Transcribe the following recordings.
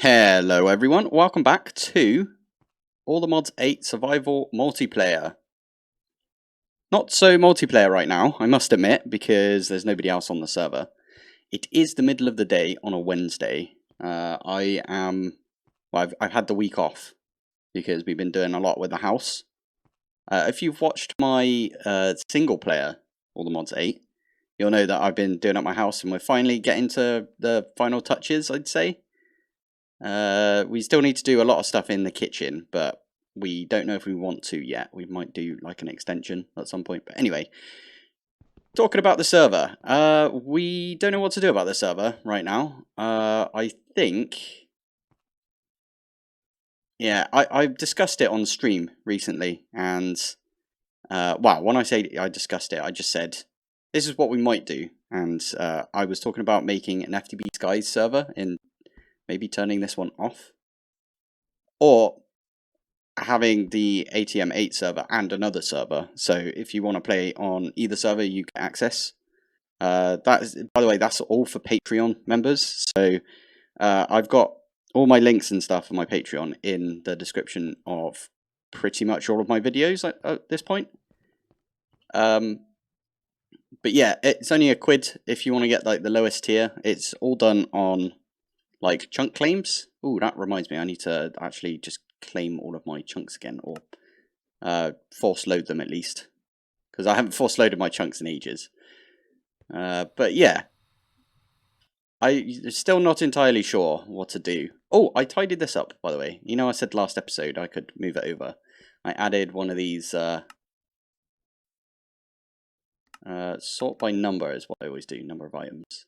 Hello everyone, welcome back to All the Mods 8 Survival Multiplayer. Not so multiplayer right now, I must admit, because there's nobody else on the server. It is the middle of the day on a Wednesday. I've had the week off because we've been doing a lot with the house. If you've watched my single player All the Mods 8, you'll know that I've been doing up my house and we're finally getting to the final touches, I'd say. We still need to do a lot of stuff in the kitchen, but we don't know if we want to yet. We might do like an extension at some point. But anyway, talking about the server, we don't know what to do about the server right now. I think, yeah, I discussed it on stream recently, and wow, when I say I discussed it, I just said this is what we might do, and I was talking about making an FTB Skies server in. Maybe turning this one off, or having the ATM 8 server and another server. So if you want to play on either server, you get access. That is, by the way, that's all for Patreon members. So I've got all my links and stuff for my Patreon in the description of pretty much all of my videos at this point. But yeah, it's only £1 if you want to get like the lowest tier. It's all done on like chunk claims. Ooh, that reminds me, I need to actually just claim all of my chunks again, or force load them at least, because I haven't force loaded my chunks in ages. But yeah, I'm still not entirely sure what to do. Oh, I tidied this up, by the way. You know, I said last episode I could move it over. I added one of these sort by number is what I always do, number of items.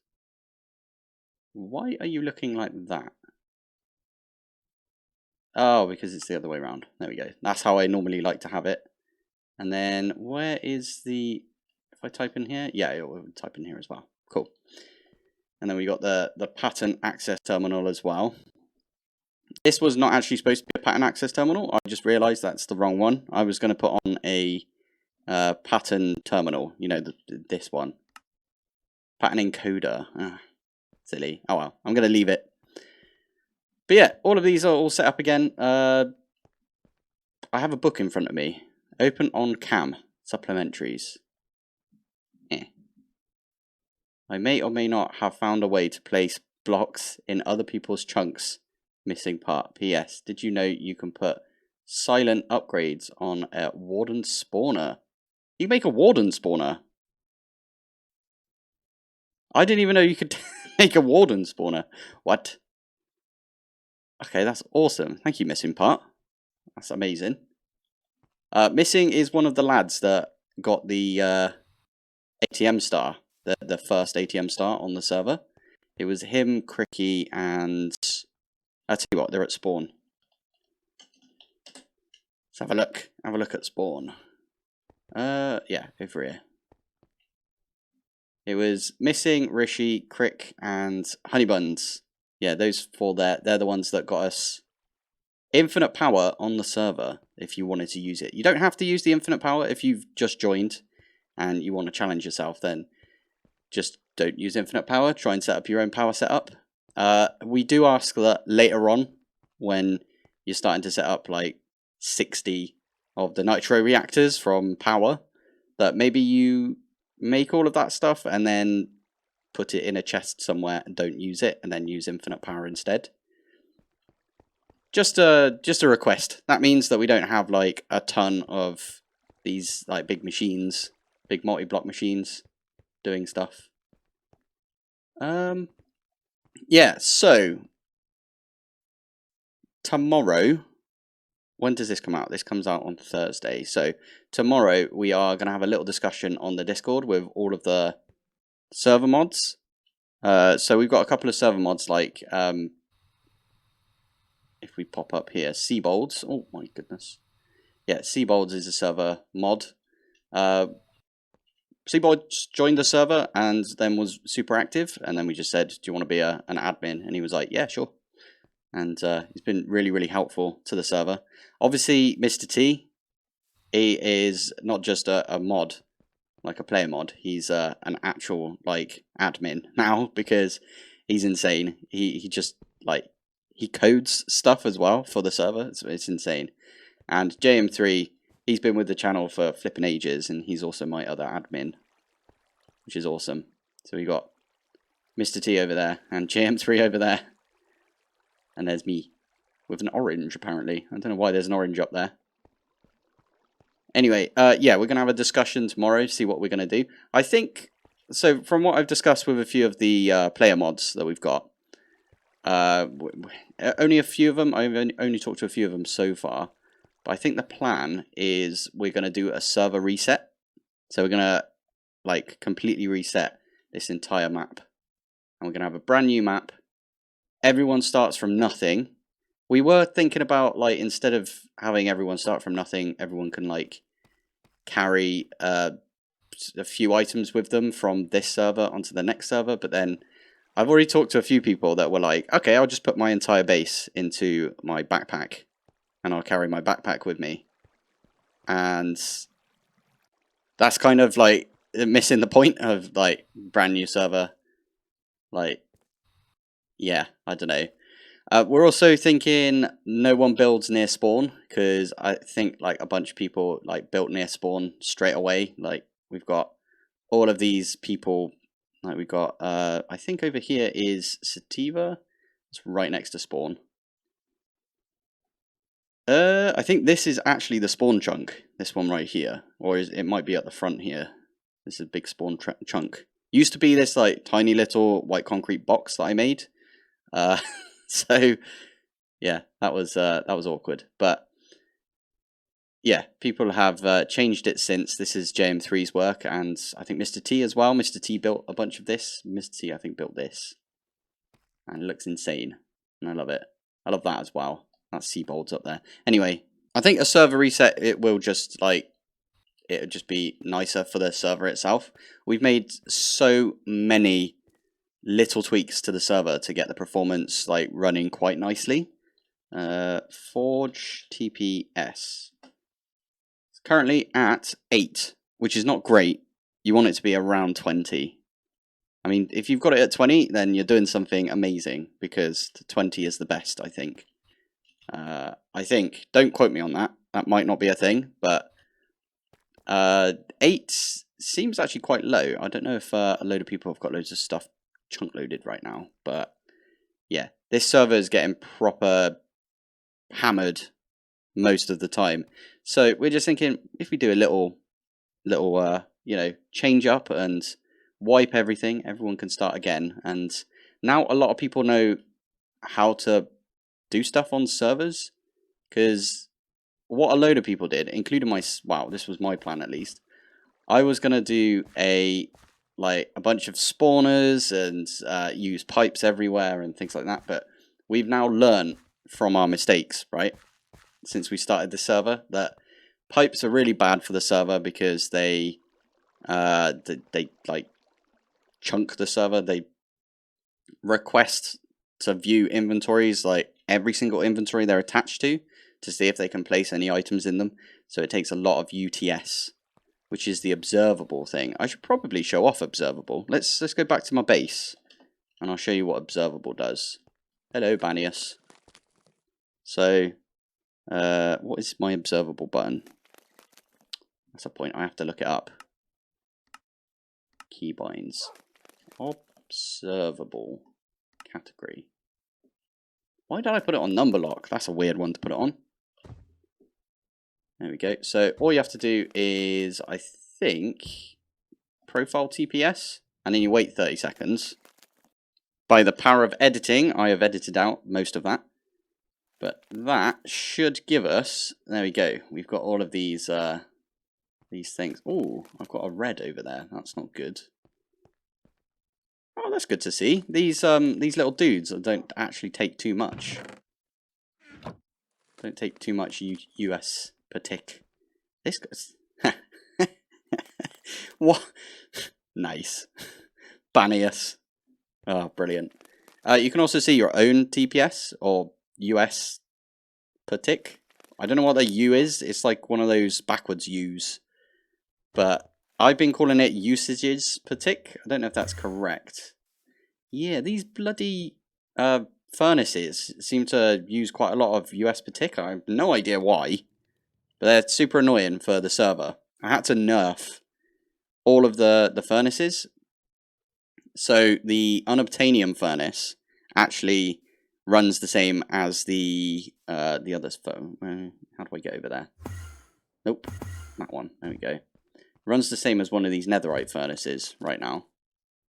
Why are you looking like that? Oh, because it's the other way around. There we go. That's how I normally like to have it. And then where is the... If I type in here? Yeah, it will type in here as well. Cool. And then we got the pattern access terminal as well. This was not actually supposed to be a pattern access terminal. I just realized that's the wrong one. I was going to put on a pattern terminal. You know, this one. Pattern encoder. Silly. Oh well, I'm going to leave it. But yeah, all of these are all set up again. I have a book in front of me. Open on cam. Supplementaries. I may or may not have found a way to place blocks in other people's chunks. Missing part. P.S. Did you know you can put silent upgrades on a warden spawner? You make a warden spawner? I didn't even know you could make a warden spawner. What? Okay, that's awesome. Thank you, Missing Part. That's amazing. Missing is one of the lads that got the ATM star, the first ATM star on the server. It was him, Cricky, and I'll tell you what, they're at spawn. Let's have a look. Have a look at spawn. Yeah, over here. It was Missing, Rishi, Crick, and Honeybuns. Yeah, those four there, they're the ones that got us infinite power on the server if you wanted to use it. You don't have to use the infinite power if you've just joined and you want to challenge yourself, then just don't use infinite power. Try and set up your own power setup. We do ask that later on when you're starting to set up like 60 of the nitro reactors from power, that maybe you make all of that stuff and then put it in a chest somewhere and don't use it, and then use infinite power instead. Just a request. That means that we don't have like a ton of these like big machines, big multi-block machines doing stuff. Yeah, so tomorrow, when does this come out? This comes out on Thursday. So tomorrow we are going to have a little discussion on the Discord with all of the server mods. So we've got a couple of server mods, like if we pop up here, Seabolds. Oh my goodness. Yeah, Seabolds is a server mod. Seabolds joined the server and then was super active, and then we just said, do you want to be an admin? And he was like, yeah, sure. And he's been really, really helpful to the server. Obviously, Mr. T, he is not just a mod, like a player mod. He's an actual like admin now, because he's insane. He just like he codes stuff as well for the server. It's insane. And JM3, he's been with the channel for flipping ages, and he's also my other admin, which is awesome. So we got Mr. T over there, and JM3 over there. And there's me, with an orange, apparently. I don't know why there's an orange up there. Anyway, yeah, we're going to have a discussion tomorrow, see what we're going to do. I think, so from what I've discussed with a few of the player mods that we've got, only a few of them, I've only talked to a few of them so far. But I think the plan is we're going to do a server reset. So we're going to, like, completely reset this entire map. And we're going to have a brand new map. Everyone starts from nothing. We were thinking about, like, instead of having everyone start from nothing, everyone can, like, carry a few items with them from this server onto the next server. But then I've already talked to a few people that were like, okay, I'll just put my entire base into my backpack. And I'll carry my backpack with me. And that's kind of like missing the point of like brand new server. Like, yeah, I don't know. We're also thinking no one builds near spawn, because I think like a bunch of people like built near spawn straight away. Like we've got all of these people. Like we've got I think over here is Sativa. It's right next to spawn. I think this is actually the spawn chunk. This one right here, or it might be at the front here. This is a big spawn chunk. Used to be this like tiny little white concrete box that I made. So yeah, that was awkward. But yeah, people have changed it since. This is JM3's work, and I think Mr. T as well. Mr. T built a bunch of this. Mr. T, I think, built this, and it looks insane, and I love it. I love that as well. That's Seabolds up there. Anyway, I think a server reset, it will just like, it'll just be nicer for the server itself. We've made so many little tweaks to the server to get the performance like running quite nicely. Forge TPS. It's currently at 8, which is not great. You want it to be around 20. I mean, if you've got it at 20, then you're doing something amazing, because 20 is the best, I think. Don't quote me on that. That might not be a thing, but 8 seems actually quite low. I don't know if a load of people have got loads of stuff chunk loaded right now, but yeah, this server is getting proper hammered most of the time. So we're just thinking, if we do a little you know, change up and wipe everything, everyone can start again. And now a lot of people know how to do stuff on servers, because what a load of people did, including this was my plan at least. I was gonna do a bunch of spawners and use pipes everywhere and things like that, but we've now learned from our mistakes, right? Since we started the server, that pipes are really bad for the server, because they like chunk the server. They request to view inventories, like every single inventory they're attached to see if they can place any items in them. So it takes a lot of UTS, which is the observable thing. I should probably show off observable. Let's go back to my base, and I'll show you what observable does. Hello, Banius. So, what is my observable button? That's a point. I have to look it up. Keybinds. Observable category. Why did I put it on number lock? That's a weird one to put it on. There we go. So all you have to do is, I think, profile TPS, and then you wait 30 seconds. By the power of editing, I have edited out most of that. But that should give us, there we go. We've got all of these things. Oh, I've got a red over there. That's not good. Oh, that's good to see. These little dudes don't actually take too much. Don't take too much US per tick. This goes. What? Nice. Banius. Oh, brilliant. You can also see your own TPS or US per tick. I don't know what the U is. It's like one of those backwards U's. But I've been calling it usages per tick. I don't know if that's correct. Yeah, these bloody furnaces seem to use quite a lot of US particular. I have no idea why, but they're super annoying for the server. I had to nerf all of the furnaces. So the unobtainium furnace actually runs the same as the other phone. How do I get over there? Nope, that one. There we go. Runs the same as one of these netherite furnaces right now.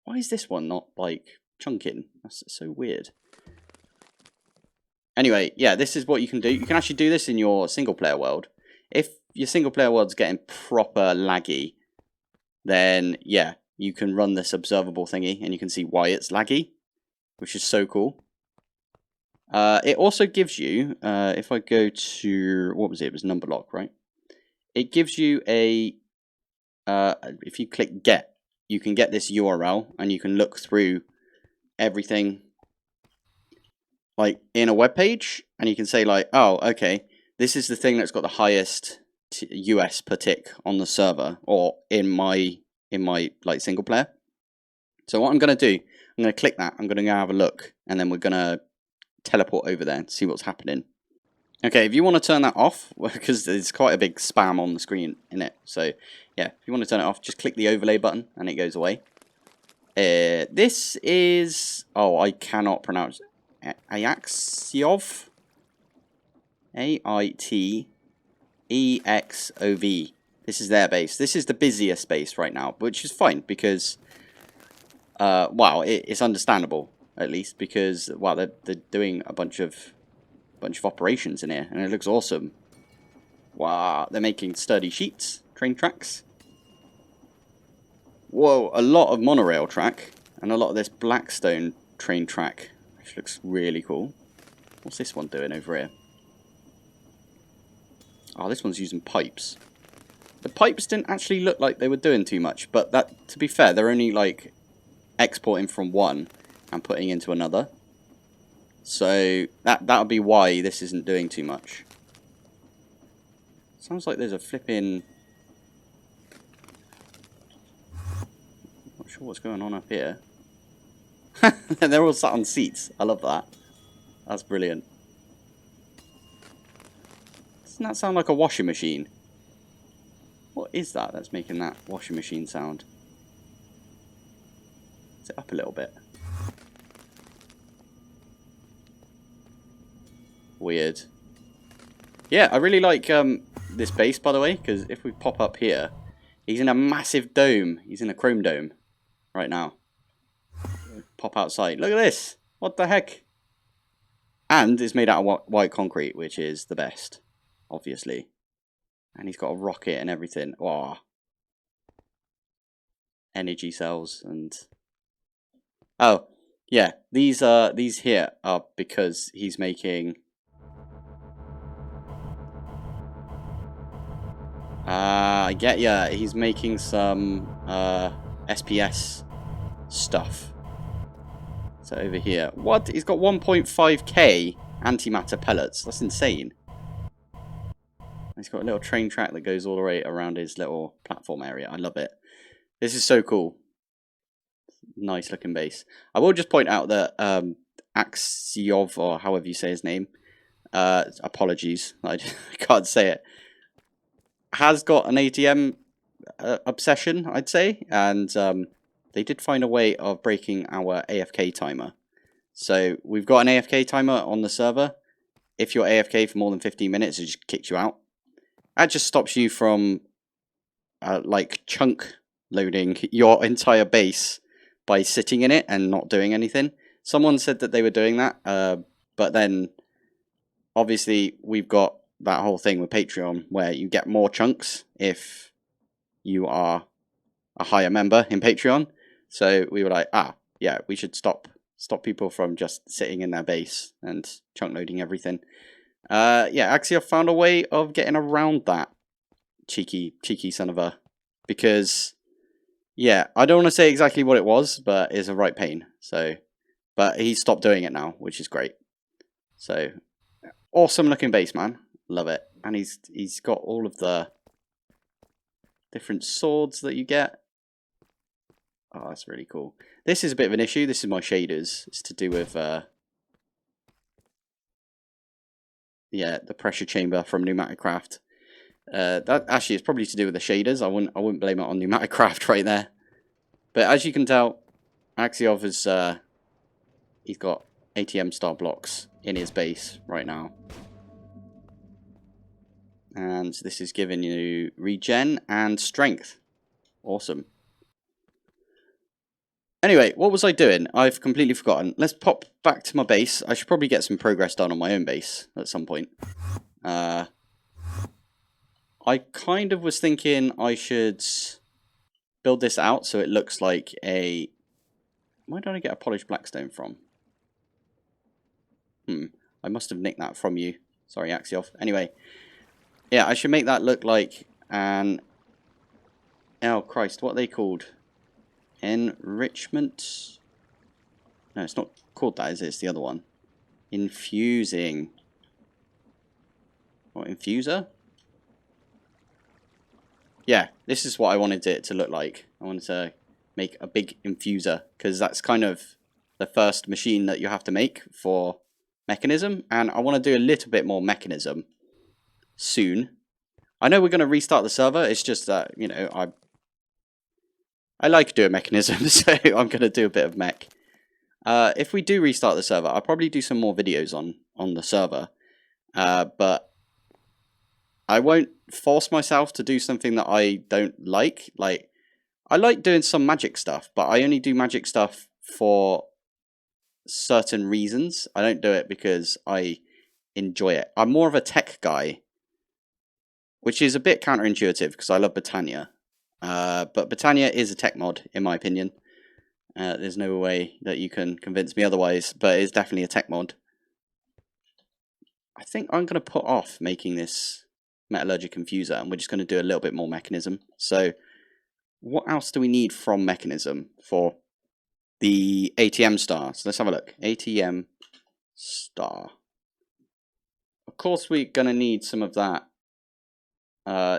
Why is this one not like chunking? That's so weird. Anyway, yeah, this is what you can do. You can actually do this in your single player world. If your single player world's getting proper laggy, then yeah, you can run this observable thingy and you can see why it's laggy, which is so cool. It also gives you, if I go to, what was it? It was number lock, right? It gives you a, if you click get, you can get this URL and you can look through everything like in a web page, and you can say like, oh, okay, this is the thing that's got the highest US per tick on the server, or in my like single player. So what I'm going to do, I'm going to click that, I'm going to go have a look, and then we're going to teleport over there and see what's happening. Okay, if you want to turn that off, because there's quite a big spam on the screen in it, so yeah, if you want to turn it off, just click the overlay button and it goes away. This is, oh, I cannot pronounce Aitxov. AITEXOV. This is their base. This is the busiest base right now, which is fine because, wow, it's understandable at least because, wow, they're doing a bunch of operations in here, and it looks awesome. Wow, they're making sturdy sheets, train tracks. Whoa, a lot of monorail track, and a lot of this Blackstone train track, which looks really cool. What's this one doing over here? Oh, this one's using pipes. The pipes didn't actually look like they were doing too much, but that, to be fair, they're only like exporting from one and putting into another. So that would be why this isn't doing too much. Sounds like there's a flipping... Not sure what's going on up here. They're all sat on seats. I love that. That's brilliant. Doesn't that sound like a washing machine? What is that that's making that washing machine sound? Is it up a little bit? Weird. Yeah, I really like this base, by the way, because if we pop up here, he's in a massive dome. He's in a chrome dome right now. Pop outside. Look at this. What the heck? And it's made out of white concrete, which is the best, obviously. And he's got a rocket and everything. Wow. Energy cells and... Oh, yeah. These here are because he's making... I get ya. He's making some SPS stuff. So over here. What? He's got 1.5k antimatter pellets. That's insane. He's got a little train track that goes all the way around his little platform area. I love it. This is so cool. Nice looking base. I will just point out that Axiov, or however you say his name, apologies, I can't say it, has got an ATM obsession, I'd say, and they did find a way of breaking our AFK timer. So we've got an AFK timer on the server. If you're AFK for more than 15 minutes, it just kicks you out. That just stops you from like chunk loading your entire base by sitting in it and not doing anything. Someone said that they were doing that, but then obviously we've got that whole thing with Patreon where you get more chunks if you are a higher member in Patreon. So we were like, yeah, we should stop people from just sitting in their base and chunk loading everything. Yeah, actually I've found a way of getting around that cheeky son of a, because yeah, I don't want to say exactly what it was, but it's a right pain. So, but he stopped doing it now, which is great. So, awesome looking base, man. Love it. And he's got all of the different swords that you get. Oh, that's really cool. This is a bit of an issue. This is my shaders. It's to do with the pressure chamber from Pneumaticraft. That actually is probably to do with the shaders. I wouldn't blame it on Pneumaticraft right there. But as you can tell, Axiov is he's got ATM star blocks in his base right now. And this is giving you regen and strength. Awesome. Anyway, what was I doing? I've completely forgotten. Let's pop back to my base. I should probably get some progress done on my own base at some point. I kind of was thinking I should build this out so it looks like a... Where did I get a polished blackstone from? I must have nicked that from you. Sorry, Axiov. Anyway, yeah, I should make that look like an... Oh, Christ, what are they called? Enrichment? No, it's not called that, is it? It's the other one. Infusing. What, infuser? Yeah, this is what I wanted it to look like. I wanted to make a big infuser, because that's kind of the first machine that you have to make for Mekanism, and I want to do a little bit more Mekanism soon. I know we're going to restart the server, it's just that, you know, I like doing Mekanism, so I'm going to do a bit of mech. If we do restart the server, I'll probably do some more videos on the server, but I won't force myself to do something that I don't like. Like, I like doing some magic stuff, but I only do magic stuff for certain reasons. I don't do it because I enjoy it. I'm more of a tech guy, which is a bit counterintuitive because I love Britannia. But Britannia is a tech mod, in my opinion. There's no way that you can convince me otherwise, but it's definitely a tech mod. I think I'm going to put off making this metallurgic infuser, and we're just going to do a little bit more Mekanism. So, what else do we need from Mekanism for the ATM star? So let's have a look. ATM star. Of course, we're going to need some of that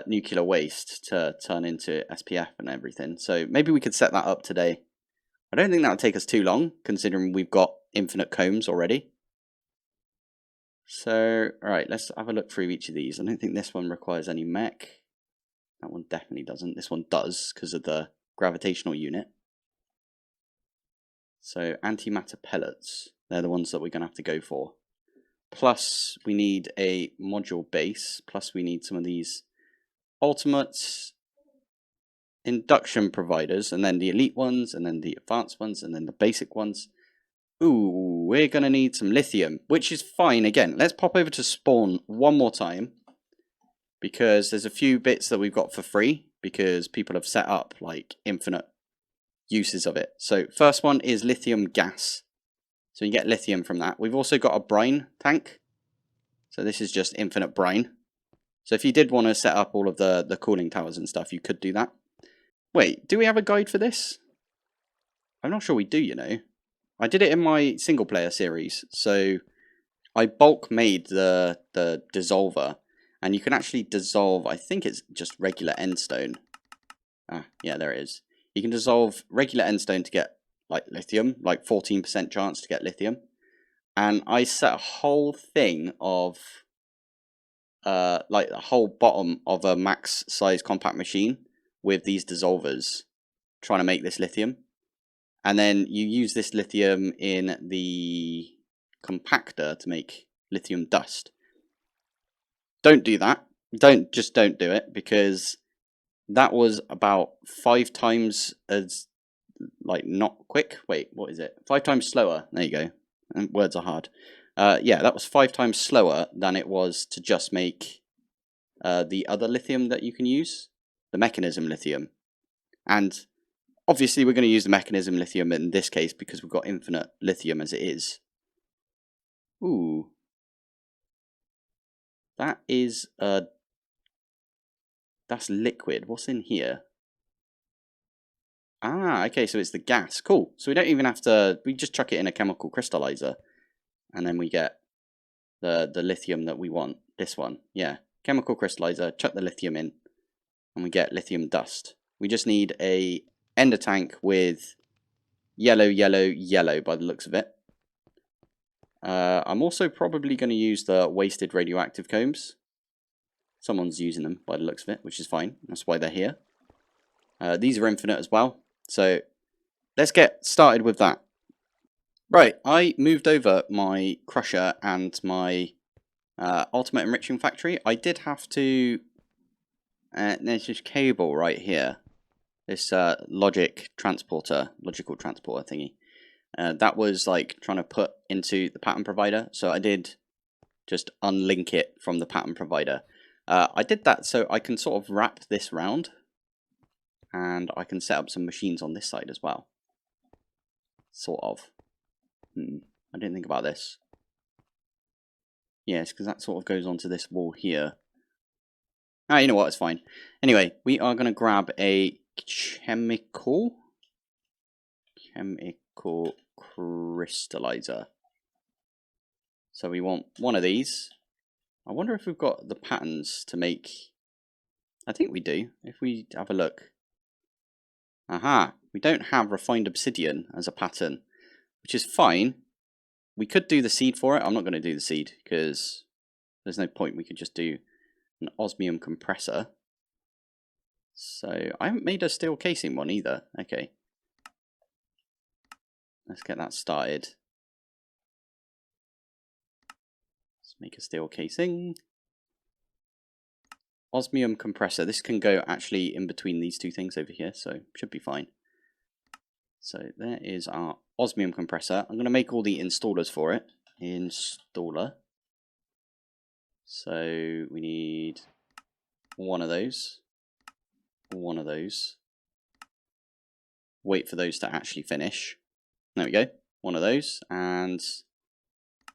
nuclear waste to turn into SPF and everything. So maybe we could set that up today. I don't think that would take us too long, considering we've got infinite combs already. So, alright, let's have a look through each of these. I don't think this one requires any mech. That one definitely doesn't. This one does, because of the gravitational unit. So, antimatter pellets. They're the ones that we're going to have to go for. Plus, we need a module base. Plus, we need some of these ultimate induction providers. And then the elite ones, and then the advanced ones, and then the basic ones. Ooh, we're going to need some lithium, which is fine. Again, let's pop over to spawn one more time, because there's a few bits that we've got for free, because people have set up like infinite uses of it. So first one is lithium gas. So you get lithium from that. We've also got a brine tank. So this is just infinite brine. So if you did want to set up all of the cooling towers and stuff, you could do that. Wait, do we have a guide for this? I'm not sure we do, you know. I did it in my single player series, so I bulk made the dissolver, and you can actually dissolve, I think it's just regular endstone. Ah, yeah, there it is. You can dissolve regular endstone to get like lithium, like 14% chance to get lithium. And I set a whole thing of like the whole bottom of a max size compact machine with these dissolvers trying to make this lithium. And then you use this lithium in the compactor to make lithium dust. Don't do that. Just don't do it, because that was about 5 times as like not quick. Wait, what is it? 5 times slower. There you go. And words are hard. Yeah, that was 5 times slower than it was to just make the other lithium that you can use, the Mekanism lithium. And obviously, we're going to use the Mekanism lithium in this case because we've got infinite lithium as it is. Ooh. That is that's liquid. What's in here? Ah, okay, so it's the gas. Cool. So we don't even have to, we just chuck it in a chemical crystallizer, and then we get the lithium that we want. This one, yeah. Chemical crystallizer, chuck the lithium in, and we get lithium dust. We just need a ender tank with yellow, yellow, yellow by the looks of it. I'm also probably going to use the wasted radioactive combs. Someone's using them by the looks of it, which is fine. That's why they're here. These are infinite as well. So let's get started with that. Right, I moved over my crusher and my ultimate enriching factory. I did have to... there's this cable right here. This logical transporter thingy. That was like trying to put into the pattern provider. So I did just unlink it from the pattern provider. I did that so I can sort of wrap this round. And I can set up some machines on this side as well. Sort of. I didn't think about this. Yes, because that sort of goes onto this wall here. Ah, you know what, it's fine. Anyway, we are going to grab a chemical crystallizer. So we want one of these. I wonder if we've got the patterns to make... I think we do. If we have a look. Aha, we don't have refined obsidian as a pattern, which is fine. We could do the seed for it. I'm not going to do the seed because there's no point. We could just do an osmium compressor. So I haven't made a steel casing one either. Okay. Let's get that started. Let's make a steel casing. Osmium compressor. This can go actually in between these two things over here, so should be fine. So there is our osmium compressor. I'm going to make all the installers for it. Installer. So we need one of those. One of those. Wait for those to actually finish. There we go. One of those. And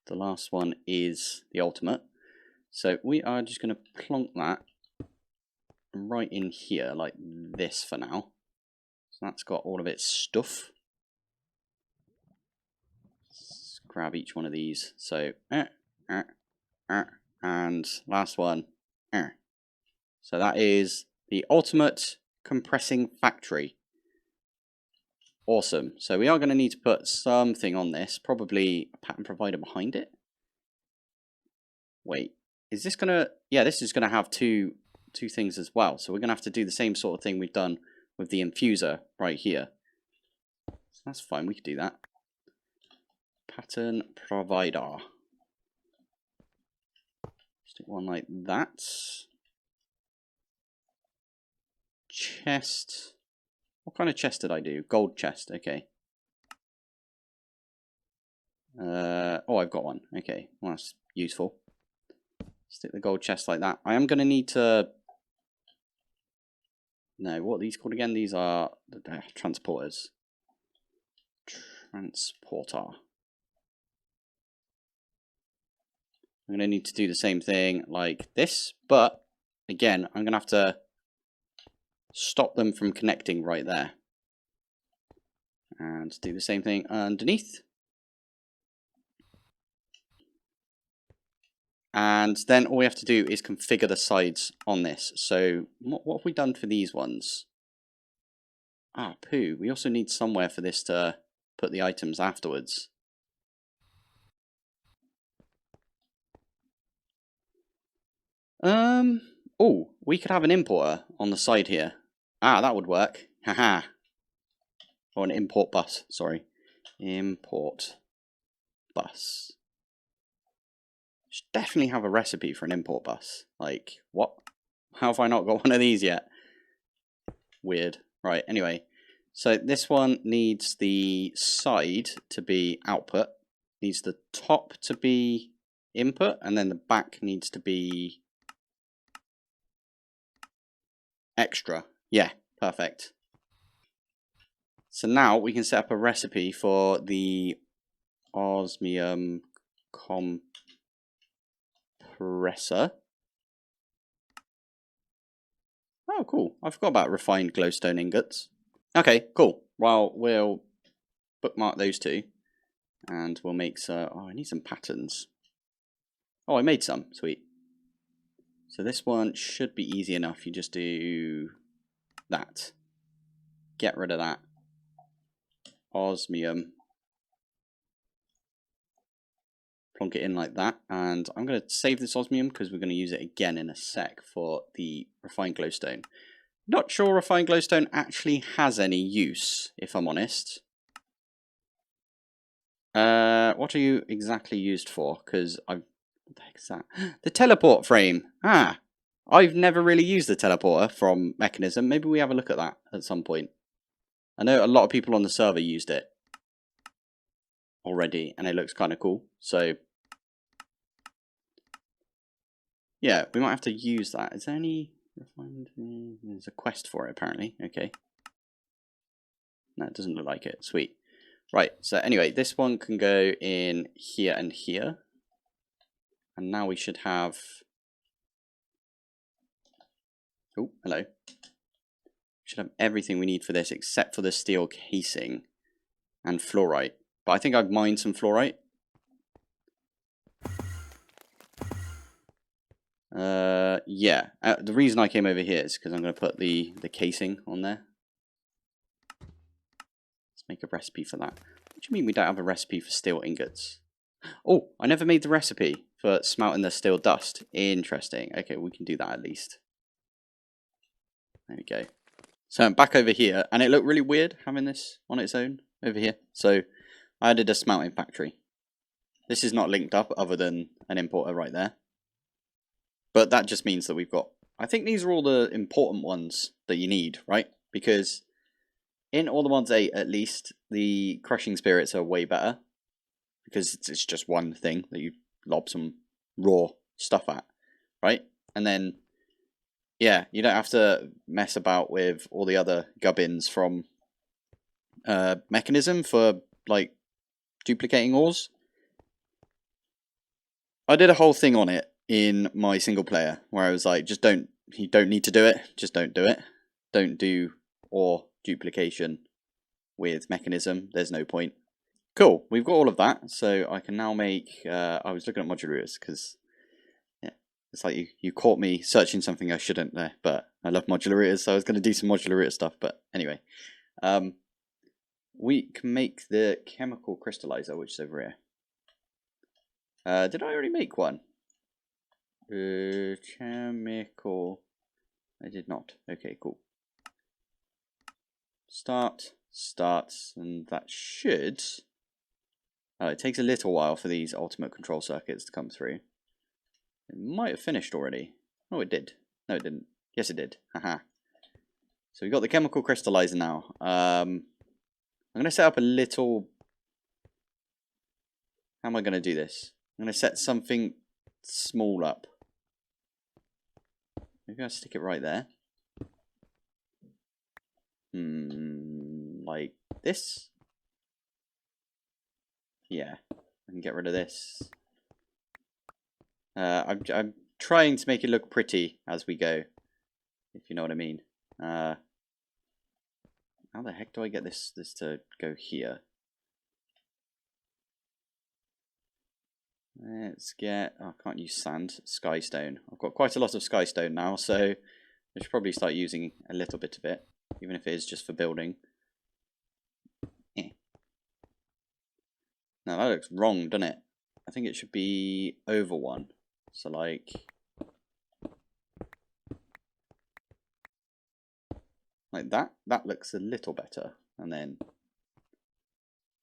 the last one is the ultimate. So we are just going to plonk that right in here like this for now. So that's got all of its stuff. Let's grab each one of these. So, and last one. So that is the ultimate compressing factory. Awesome. So we are going to need to put something on this. Probably a pattern provider behind it. Wait, is this going to... Yeah, this is going to have two things as well. So we're going to have to do the same sort of thing we've done with the infuser right here. So that's fine, we could do that. Pattern provider. Stick one like that. Chest. What kind of chest did I do? Gold chest, okay. Oh, I've got one. Okay, well, that's useful. Stick the gold chest like that. I am going to need to... No, what are these called again? These are the transporters. Transporter. I'm going to need to do the same thing like this, but again, I'm going to have to stop them from connecting right there. And do the same thing underneath. And then all we have to do is configure the sides on this. So what have we done for these ones? Ah, poo. We also need somewhere for this to put the items afterwards. Oh, we could have an importer on the side here. Ah, that would work. Haha. Or an import bus, sorry. Import bus. Should definitely have a recipe for an import bus. Like, what? How have I not got one of these yet? Weird. Right, anyway. So this one needs the side to be output. Needs the top to be input. And then the back needs to be extra. Yeah, perfect. So now we can set up a recipe for the osmium compressor. Oh, cool. I forgot about refined glowstone ingots. Okay, cool. Well, we'll bookmark those two. And we'll make some... Oh, I need some patterns. Oh, I made some. Sweet. So this one should be easy enough. You just do that. Get rid of that. Osmium. plonk it in like that. And I'm going to save this osmium because we're going to use it again in a sec for the refined glowstone. Not sure refined glowstone actually has any use, if I'm honest. What are you exactly used for? Because I've... What the heck is that? The teleport frame! Ah! I've never really used the teleporter from Mekanism. Maybe we have a look at that at some point. I know a lot of people on the server used it already, and it looks kind of cool. So, yeah, we might have to use that. Is there any refined? There's a quest for it, apparently. Okay. No, it doesn't look like it. Sweet. Right, so anyway, this one can go in here and here. And now we should have... Oh, hello. We should have everything we need for this except for the steel casing and fluorite. But I think I've mined some fluorite. Yeah. The reason I came over here is because I'm going to put the casing on there. Let's make a recipe for that. What do you mean we don't have a recipe for steel ingots? Oh, I never made the recipe for smelting the steel dust. Interesting. Okay, we can do that at least. There we go. So I'm back over here, and it looked really weird having this on its own over here. So I added a smelting factory. This is not linked up other than an importer right there. But that just means that we've got... I think these are all the important ones that you need, right? Because in All the Mods 8, at least, the crushing spirits are way better. Because it's just one thing that you lob some raw stuff at, right? And then, yeah, you don't have to mess about with all the other gubbins from Mekanism for, like, duplicating ores. I did a whole thing on it in my single player, where I was like, you don't need to do it, just don't do it. Don't do ore duplication with Mekanism, there's no point. Cool, we've got all of that, so I can now make, I was looking at modulars, because yeah, it's like you caught me searching something I shouldn't there, but I love modular so I was going to do some modular stuff, but anyway. We can make the chemical crystallizer, which is over here. Did I already make one? Chemical, I did not. Okay, cool. Start, and that should... Oh, it takes a little while for these ultimate control circuits to come through. It might have finished already. Oh, it did. No, it didn't. Yes, it did. Haha. So we've got the chemical crystallizer now. I'm going to set up a little... How am I going to do this? I'm going to set something small up. Maybe I'll stick it right there. Like this? Yeah, I can get rid of this. I'm trying to make it look pretty as we go, if you know what I mean. How the heck do I get this to go here? Let's get... Oh, I can't use sand. Skystone. I've got quite a lot of skystone now, so I should probably start using a little bit of it, even if it is just for building. Now that looks wrong, doesn't it? I think it should be over one. So like that. That looks a little better. And then,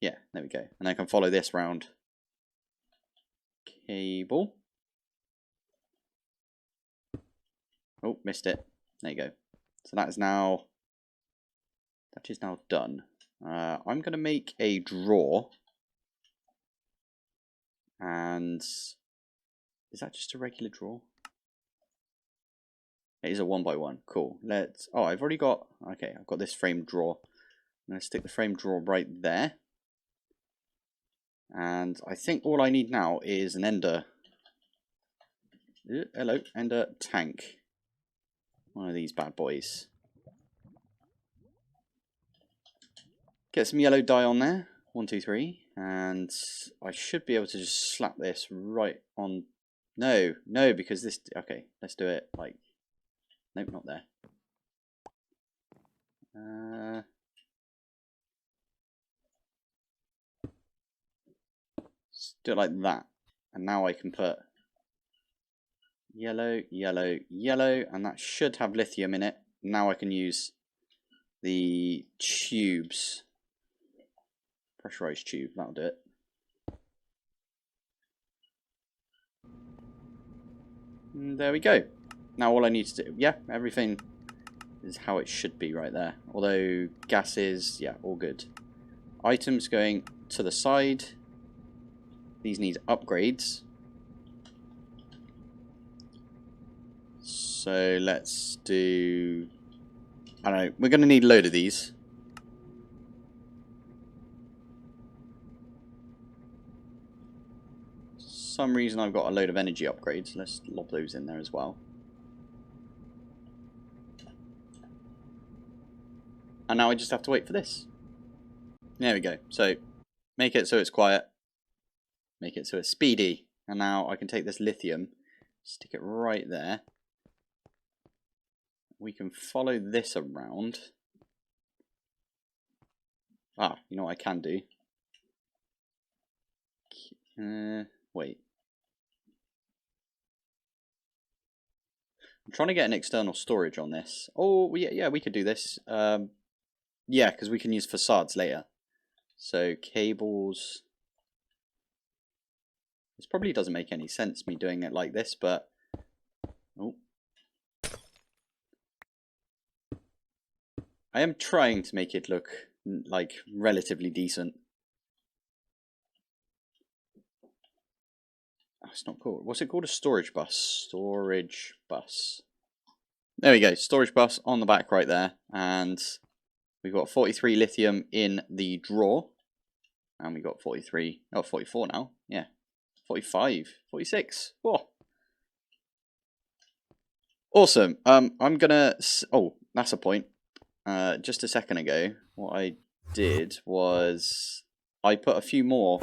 yeah, there we go. And I can follow this round. Cable. Oh, missed it. There you go. So that is now done. I'm going to make a drawer. And is that just a regular drawer? It is a 1x1. Cool. Let's... Oh, I've already got... Okay, I've got this frame drawer. I'm going to stick the frame drawer right there. And I think all I need now is an ender... Hello, ender tank. One of these bad boys. Get some yellow dye on there. 1, 2, 3. And I should be able to just slap this right on... No, because this... Okay, let's do it like... Nope, not there. Let's do it like that. And now I can put yellow, yellow, yellow, and that should have lithium in it. Now I can use the tubes. Pressurized tube, that'll do it. And there we go. Now all I need to do, yeah, everything is how it should be right there. Although gases, yeah, all good. Items going to the side. These need upgrades. So let's do, I don't know, we're going to need a load of these. For some reason I've got a load of energy upgrades. Let's lob those in there as well. And now I just have to wait for this. There we go. So make it so it's quiet. Make it so it's speedy. And now I can take this lithium, stick it right there. We can follow this around. Ah, you know what I can do? Wait. I'm trying to get an external storage on this. Oh, yeah, we could do this. Yeah, because we can use facades later. So cables. This probably doesn't make any sense, me doing it like this, but... Oh. I am trying to make it look, like, relatively decent. Oh, it's not called... What's it called? A storage bus. Storage bus. There we go. Storage bus on the back right there. And we've got 43 lithium in the drawer. And we got 43... Oh, 44 now. Yeah. 45. 46. Whoa. Awesome. I'm gonna... Oh, that's a point. Just a second ago, what I did was I put a few more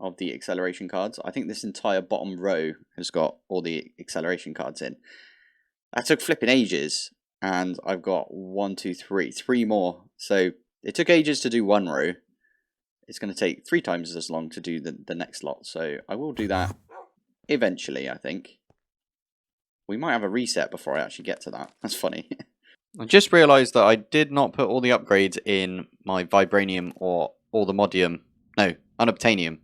of the acceleration cards. I think this entire bottom row has got all the acceleration cards in. That took flipping ages, and I've got 3 more. So it took ages to do one row. It's going to take 3 times as long to do the next lot. So I will do that eventually, I think. We might have a reset before I actually get to that. That's funny. I just realised that I did not put all the upgrades in my vibranium or the modium. No, unobtainium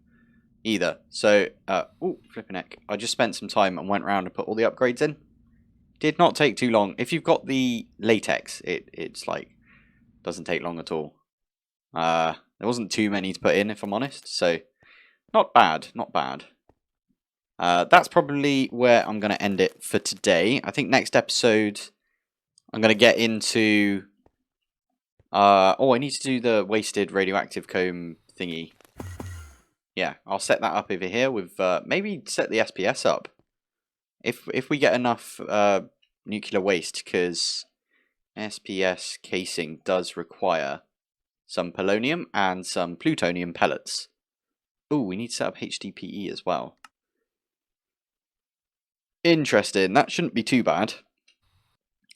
either. So, oh, flipping heck. I just spent some time and went around and put all the upgrades in. Did not take too long. If you've got the latex, it's like, doesn't take long at all. There wasn't too many to put in, if I'm honest. So, not bad, not bad. That's probably where I'm going to end it for today. I think next episode... I'm going to get into... oh, I need to do the wasted radioactive comb thingy. Yeah, I'll set that up over here with... maybe set the SPS up. If we get enough nuclear waste, because SPS casing does require some polonium and some plutonium pellets. Oh, we need to set up HDPE as well. Interesting. That shouldn't be too bad.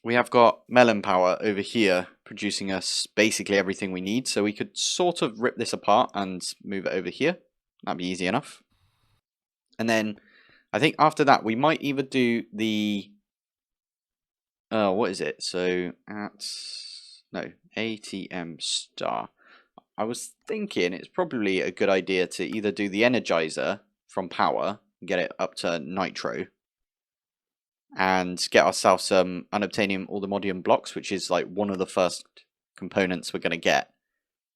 We have got melon power over here producing us basically everything we need. So we could sort of rip this apart and move it over here. That'd be easy enough. And then I think after that we might either do the... what is it? So ATM star. I was thinking it's probably a good idea to either do the energizer from power and get it up to nitro. And get ourselves some unobtainium allthemodium blocks, which is like one of the first components we're going to get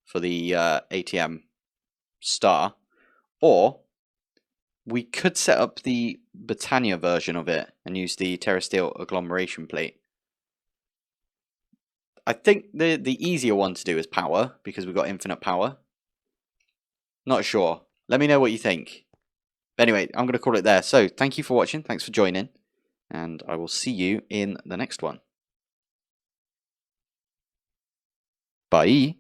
for the ATM star. Or we could set up the Britannia version of it and use the terrasteel agglomeration plate. I think the easier one to do is power, because we've got infinite power. Not sure. Let me know what you think. But anyway, I'm going to call it there. So thank you for watching. Thanks for joining. And I will see you in the next one. Bye.